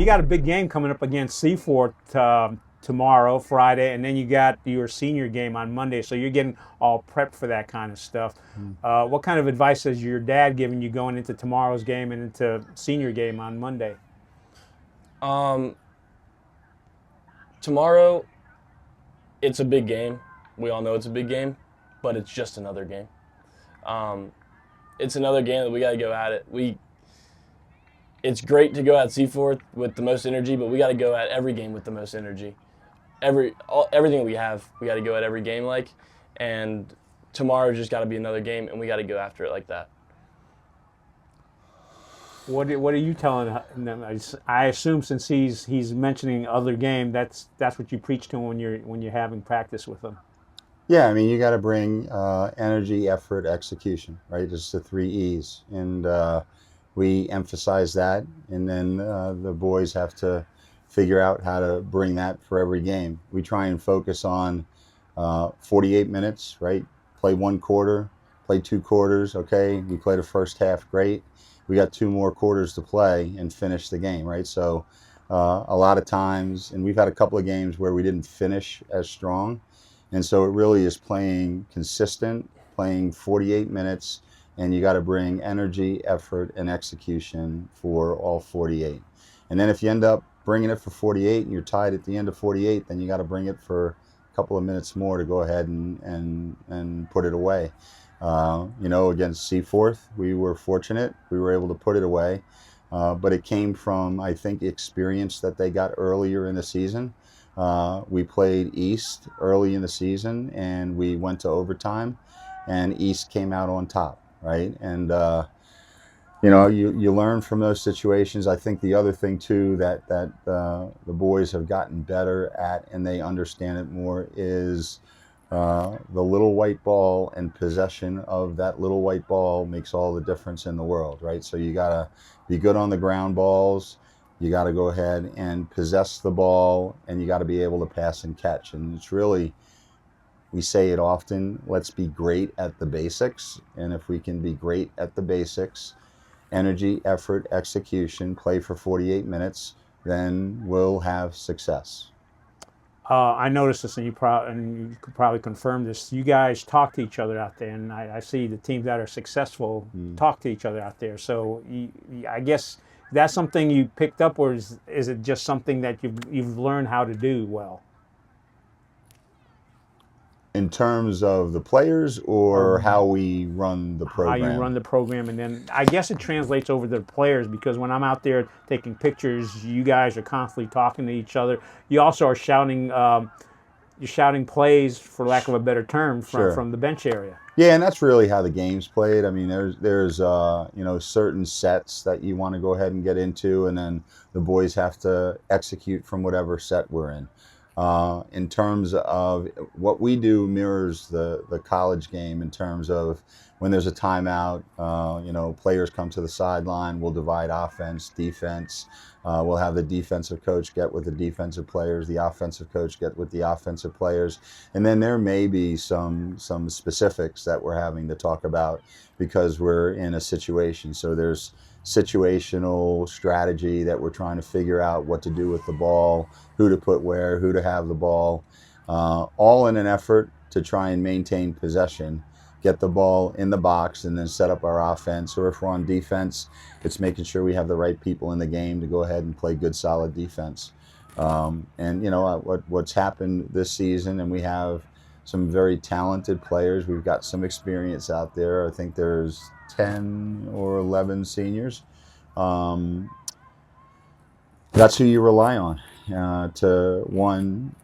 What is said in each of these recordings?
got a big game coming up against Seaforth tomorrow, Friday, and then you got your senior game on Monday. So you're getting all prepped for that kind of stuff. What kind of advice has your dad given you going into tomorrow's game and into senior game on Monday? Tomorrow, it's a big game. We all know it's a big game, but it's just another game. It's another game that we got to go at it. It's great to go at Seaforth with the most energy, but we got to go at every game with the most energy. Everything we have, we got to go at every game like, and tomorrow just got to be another game, and we got to go after it like that. What are you telling them? I assume since he's mentioning other game, that's what you preach to him when you're having practice with him. Yeah, I mean, you got to bring energy, effort, execution, right? Just the 3 E's, and we emphasize that, and then the boys have to figure out how to bring that for every game. We try and focus on 48 minutes, right? Play 1 quarter, play 2 quarters. Okay, we played the first half, great. We got 2 more quarters to play and finish the game, right? So a lot of times, and we've had a couple of games where we didn't finish as strong. And so it really is playing consistent, playing 48 minutes, and you got to bring energy, effort, and execution for all 48. And then if you end up bringing it for 48 and you're tied at the end of 48, then you got to bring it for a couple of minutes more to go ahead and put it away. Against Seaforth, we were fortunate. We were able to put it away. But it came from, I think, experience that they got earlier in the season. We played East early in the season, and we went to overtime, and East came out on top, right? And, you learn from those situations. I think the other thing, too, that the boys have gotten better at, and they understand it more, is the little white ball and possession of that little white ball makes all the difference in the world, right? So you got to be good on the ground balls. You got to go ahead and possess the ball, and you got to be able to pass and catch. And it's really, we say it often, let's be great at the basics. And if we can be great at the basics, energy, effort, execution, play for 48 minutes, then we'll have success. I noticed this, and you could probably confirm this. You guys talk to each other out there, and I see the teams that are successful talk to each other out there. So I guess that's something you picked up, or is it just something that you've learned how to do well? In terms of the players, or how we run the program? How you run the program, and then I guess it translates over to the players, because when I'm out there taking pictures, you guys are constantly talking to each other. You also are shouting, you're shouting plays, for lack of a better term, from the bench area. Yeah, and that's really how the game's played. I mean, there's certain sets that you want to go ahead and get into, and then the boys have to execute from whatever set we're in. In terms of what we do mirrors the college game in terms of when there's a timeout, players come to the sideline, we'll divide offense, defense. We'll have the defensive coach get with the defensive players, the offensive coach get with the offensive players. And then there may be some specifics that we're having to talk about because we're in a situation. So there's situational strategy that we're trying to figure out what to do with the ball, who to put where, who to have the ball, all in an effort to try and maintain possession, get the ball in the box, and then set up our offense. Or if we're on defense, it's making sure we have the right people in the game to go ahead and play good, solid defense. What's happened this season, and we have some very talented players. We've got some experience out there. I think there's 10 or 11 seniors. That's who you rely on to, one,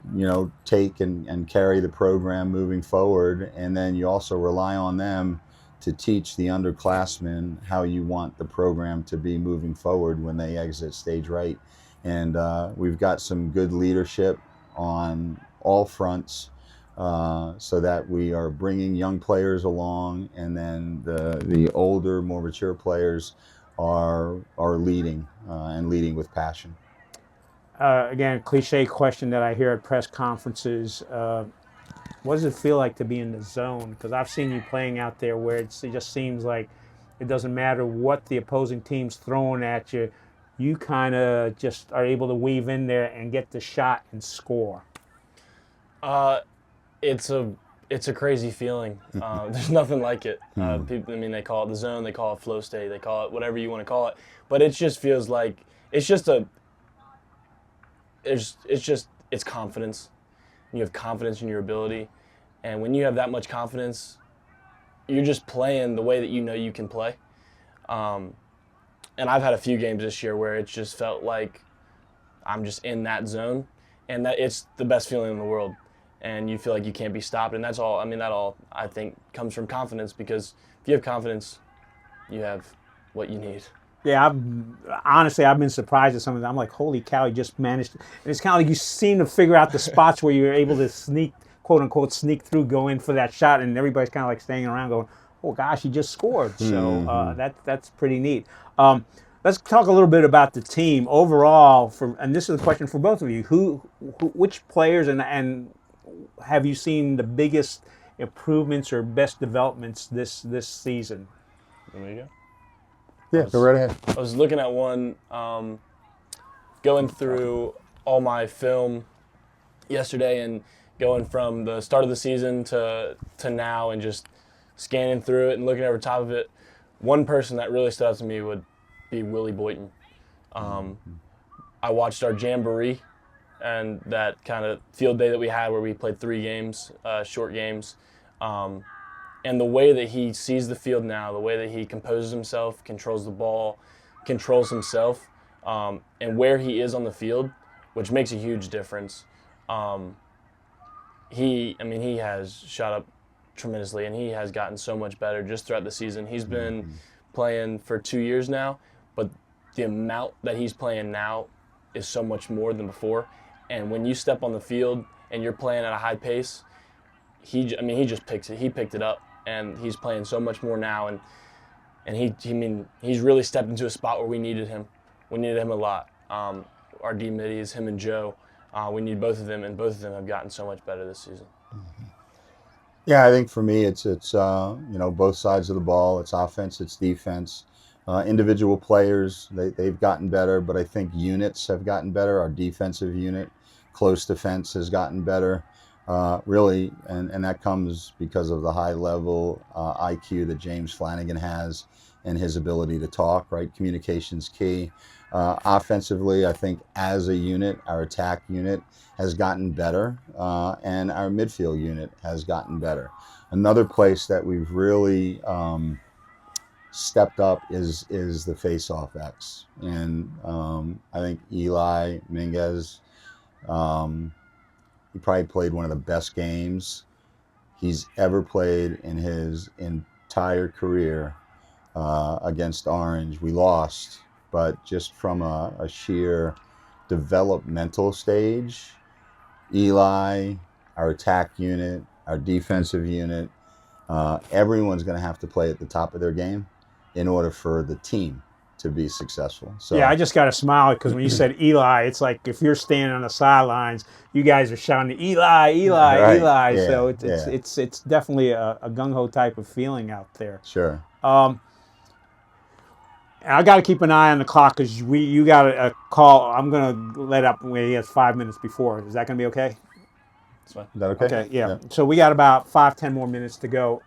take and carry the program moving forward. And then you also rely on them to teach the underclassmen how you want the program to be moving forward when they exit stage right. And we've got some good leadership on all fronts. So that we are bringing young players along, and then the older, more mature players are leading and leading with passion. Again, cliche question that I hear at press conferences: what does it feel like to be in the zone? Because I've seen you playing out there where it just seems like it doesn't matter what the opposing team's throwing at you. you kind of just are able to weave in there and get the shot and score? It's a crazy feeling. There's nothing like it. People, I mean, they call it the zone, they call it flow state, they call it whatever you want to call it, but it just feels like it's confidence. You have confidence in your ability, and when you have that much confidence, you're just playing the way that you know you can play. And I've had a few games this year where it just felt like I'm just in that zone, and that it's the best feeling in the world. And you feel like you can't be stopped, and that's all. I mean, that all I think comes from confidence, because if you have confidence, you have what you need. Yeah, I've been surprised at some of them. I'm like, holy cow, he just managed to, and it's kind of like you seem to figure out the spots where you're able to sneak, quote unquote, sneak through, go in for that shot, and everybody's kind of like staying around going, oh gosh, he just scored. So that's pretty neat. Let's talk a little bit about the team overall. And this is a question for both of you. Which players and have you seen the biggest improvements or best developments this season? There you go. Yeah, go right ahead. I was looking at one, going through all my film yesterday and going from the start of the season to now, and just scanning through it and looking over top of it. One person that really stood out to me would be Willie Boynton. I watched our jamboree and that kind of field day that we had where we played 3 games, short games. And the way that he sees the field now, the way that he composes himself, controls the ball, controls himself, and where he is on the field, which makes a huge difference. He has shot up tremendously, and he has gotten so much better just throughout the season. He's been playing for 2 years now, but the amount that he's playing now is so much more than before. And when you step on the field and you're playing at a high pace, he just picks it. He picked it up, and he's playing so much more now. And he's really stepped into a spot where we needed him. We needed him a lot. Our D middies, him and Joe, we need both of them, and both of them have gotten so much better this season. Yeah, I think for me, it's both sides of the ball. It's offense, it's defense. Individual players, they've gotten better, but I think units have gotten better. Our defensive unit, close defense, has gotten better. Really, and that comes because of the high level IQ that James Flanagan has and his ability to talk, right? Communication's key. Offensively, I think as a unit, our attack unit has gotten better, and our midfield unit has gotten better. Another place that we've really stepped up is the face-off X. And I think Eli Mingz, he probably played one of the best games he's ever played in his entire career against Orange. We lost, but just from a sheer developmental stage, Eli, our attack unit, our defensive unit, everyone's going to have to play at the top of their game in order for the team to be successful. So yeah, I just got to smile because when you said Eli, it's like if you're standing on the sidelines, you guys are shouting Eli, Eli, right. Eli. Yeah, So it's definitely a gung ho type of feeling out there. Sure. And I got to keep an eye on the clock because you got a call. I'm gonna let up when he has 5 minutes before. Is that gonna be okay? That's fine. Is that okay? Okay, yeah. So we got about 5-10 more minutes to go.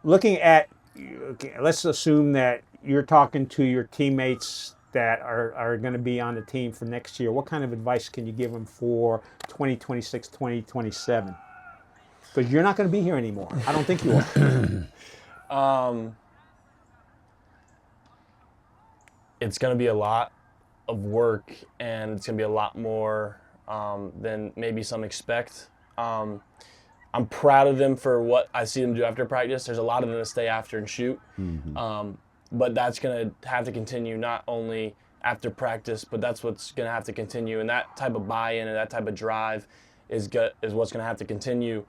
Looking at, let's assume that you're talking to your teammates that are going to be on the team for next year. What kind of advice can you give them for 2026, 2027? Because you're not going to be here anymore. I don't think you are. It's going to be a lot of work, and it's going to be a lot more than maybe some expect. I'm proud of them for what I see them do after practice. There's a lot of them that stay after and shoot. But that's going to have to continue not only after practice, but that's what's going to have to continue. And that type of buy-in and that type of drive is what's going to have to continue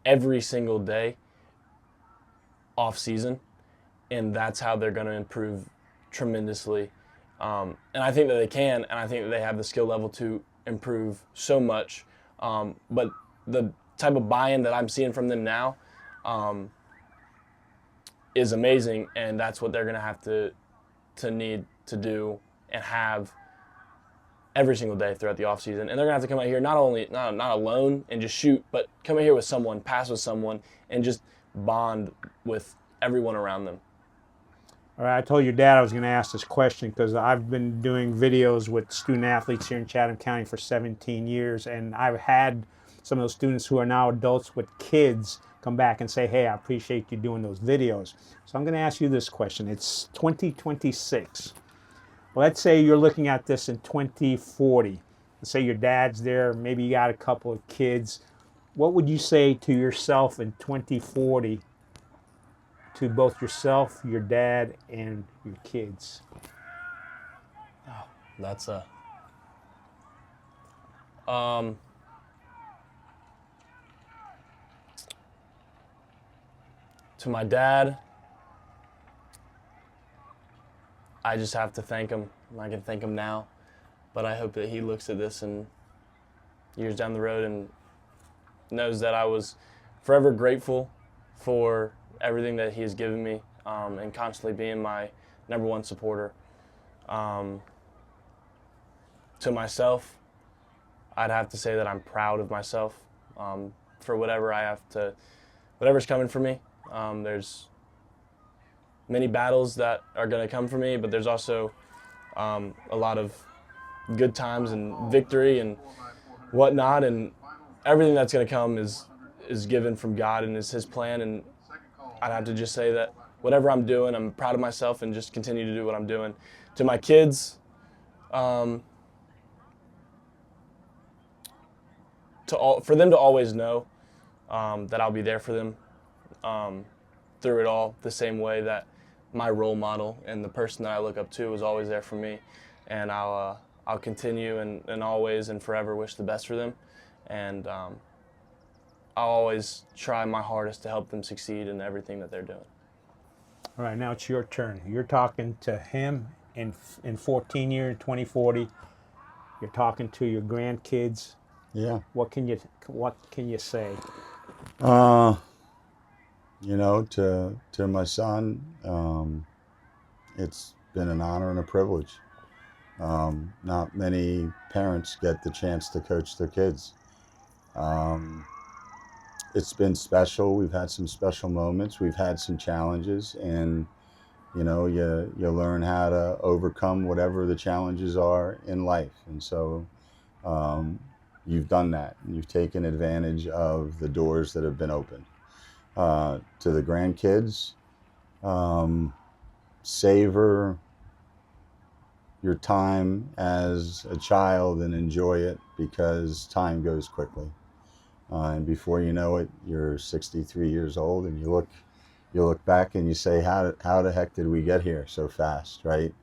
every single day off season. And that's how they're going to improve tremendously. And I think that they can, and I think that they have the skill level to improve so much. But the type of buy-in that I'm seeing from them now is amazing, and that's what they're going to have to need to do and have every single day throughout the off season. And they're gonna have to come out here not alone and just shoot, but come out here with someone, pass with someone, and just bond with everyone around them. All right, I told your dad I was going to ask this question because I've been doing videos with student athletes here in Chatham County for 17 years, and I've had some of those students who are now adults with kids come back and say, hey, I appreciate you doing those videos. So I'm going to ask you this question. It's 2026. Let's say you're looking at this in 2040. Let's say your dad's there, maybe you got a couple of kids. What would you say to yourself in 2040 to both yourself, your dad, and your kids? That's to my dad, I just have to thank him. I can thank him now, but I hope that he looks at this and years down the road and knows that I was forever grateful for everything that he has given me, and constantly being my #1 supporter. To myself, I'd have to say that I'm proud of myself for whatever's coming for me. There's many battles that are going to come for me, but there's also a lot of good times and victory and whatnot, and everything that's going to come is given from God and is His plan. And I'd have to just say that whatever I'm doing, I'm proud of myself and just continue to do what I'm doing. To my kids, for them to always know that I'll be there for them through it all, the same way that my role model and the person that I look up to was always there for me. And I'll continue and always and forever wish the best for them. And I'll always try my hardest to help them succeed in everything that they're doing. All right, now it's your turn. You're talking to him in 14 years, 2040. You're talking to your grandkids. Yeah. What can you say? You know, to my son, it's been an honor and a privilege. Not many parents get the chance to coach their kids. It's been special. We've had some special moments. We've had some challenges, and you know, you learn how to overcome whatever the challenges are in life. And so you've done that. You've taken advantage of the doors that have been opened. To the grandkids, savor your time as a child and enjoy it, because time goes quickly. And before you know it, you're 63 years old, and you look back and you say, how the heck did we get here so fast, right?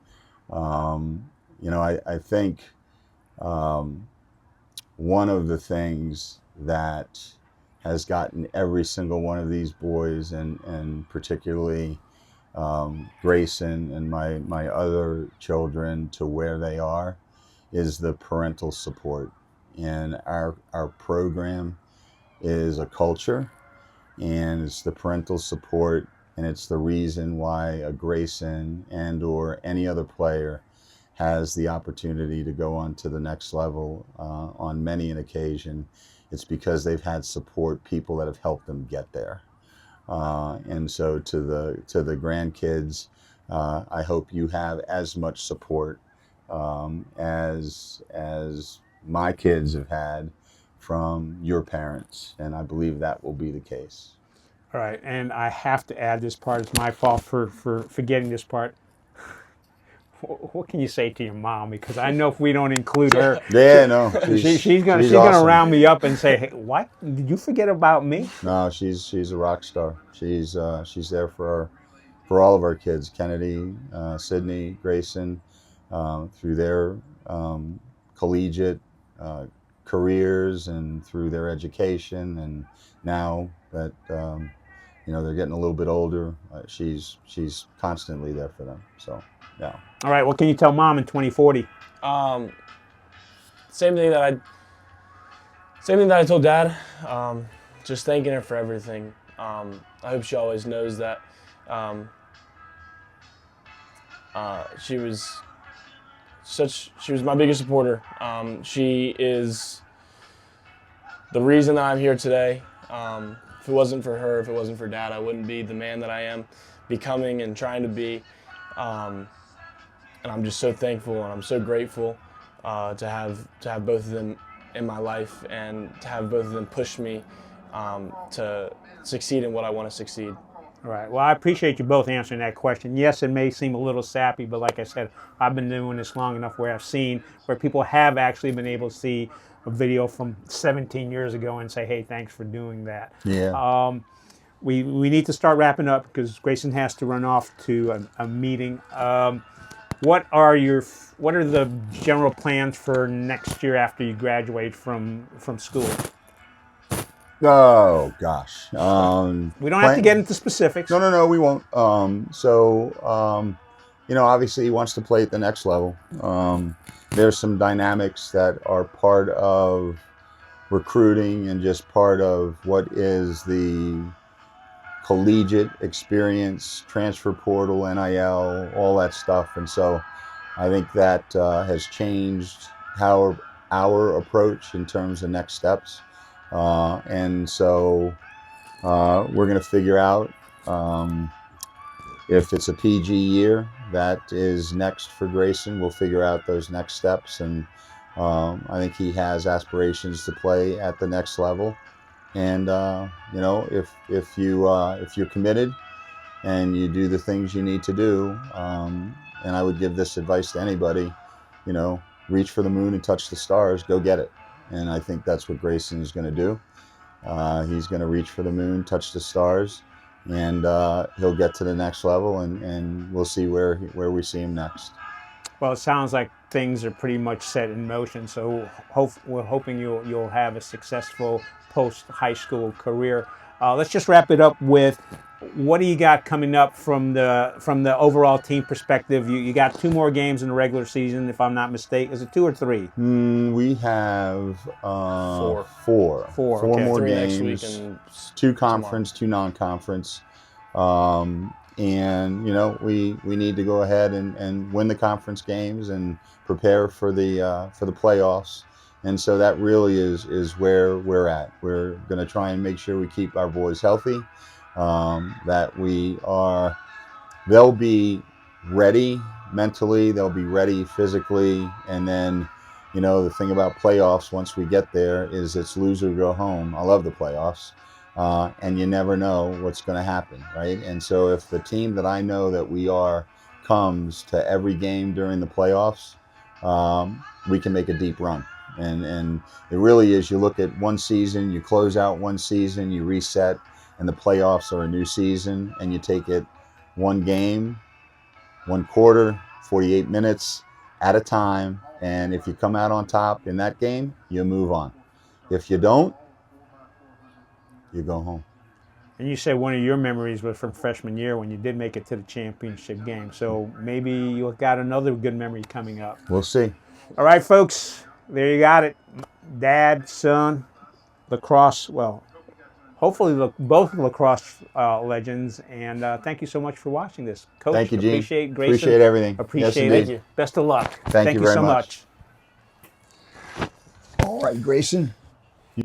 You know, I think one of the things that has gotten every single one of these boys, and particularly Grayson and my other children, to where they are, is the parental support. And our program is a culture, and it's the parental support, and it's the reason why a Grayson and or any other player has the opportunity to go on to the next level on many an occasion. It's because they've had support, people that have helped them get there. And so to the grandkids, I hope you have as much support as my kids have had from your parents, and I believe that will be the case. All right, and I have to add this part. It's my fault for forgetting this part. What can you say to your mom? Because I know if we don't include her, yeah, no, she's gonna awesome. round me up and say, hey, "What? Did you forget about me?" No, she's a rock star. She's there for all of our kids, Kennedy, Sydney, Grayson, through their collegiate careers and through their education, and now that you know, they're getting a little bit older, she's constantly there for them. So yeah. All right, what can you tell mom in 2040? Same thing that I told dad. Just thanking her for everything. I hope she always knows that she she was my biggest supporter. She is the reason that I'm here today. If it wasn't for her, if it wasn't for Dad, I wouldn't be the man that I am becoming and trying to be. And I'm just so thankful and I'm so grateful to have both of them in my life and to have both of them push me to succeed in what I want to succeed. All right. Well, I appreciate you both answering that question. Yes, it may seem a little sappy, but like I said, I've been doing this long enough where I've seen where people have actually been able to see a video from 17 years ago and say, hey, thanks for doing that. Yeah. We need to start wrapping up because Grayson has to run off to a meeting. What are the general plans for next year after you graduate from school? Oh gosh. We don't have to get into specifics. No, we won't. Obviously he wants to play at the next level. There's some dynamics that are part of recruiting and just part of what is the collegiate experience, transfer portal, NIL, all that stuff. And so I think that has changed our approach in terms of next steps. And so we're going to figure out if it's a PG year, that is next for Grayson. We'll figure out those next steps. And I think he has aspirations to play at the next level. And, if you're committed and you do the things you need to do, and I would give this advice to anybody, reach for the moon and touch the stars, go get it. And I think that's what Grayson is going to do. He's going to reach for the moon, touch the stars, and he'll get to the next level, and we'll see where we see him next. Well, it sounds like things are pretty much set in motion. So we're hoping you'll have a successful post-high school career. Let's just wrap it up with what do you got coming up from the overall team perspective? You got 2 more games in the regular season, if I'm not mistaken. Is it 2 or 3? We have 4 4 okay. more 3 games, next week and 2 conference, 2 non-conference. And we need to go ahead and win the conference games and prepare for the playoffs. And so that really is where we're at. We're going to try and make sure we keep our boys healthy, that they'll be ready mentally, they'll be ready physically. And then, the thing about playoffs, once we get there, is it's lose or go home. I love the playoffs. And you never know what's going to happen, right? And so if the team that I know that we are comes to every game during the playoffs, we can make a deep run. And it really is, you look at one season, you close out one season, you reset, and the playoffs are a new season, and you take it one game, one quarter, 48 minutes at a time. And if you come out on top in that game, you move on. If you don't, you go home. And you said one of your memories was from freshman year when you did make it to the championship game. So maybe you got another good memory coming up. We'll see. All right, folks, there you got it. Dad, son, lacrosse. Well, hopefully both lacrosse legends. And thank you so much for watching this, Coach. Thank you, Gene. Appreciate Grayson. Appreciate everything. Appreciate yes, it. Best of luck. Thank you very so much. All right, Grayson.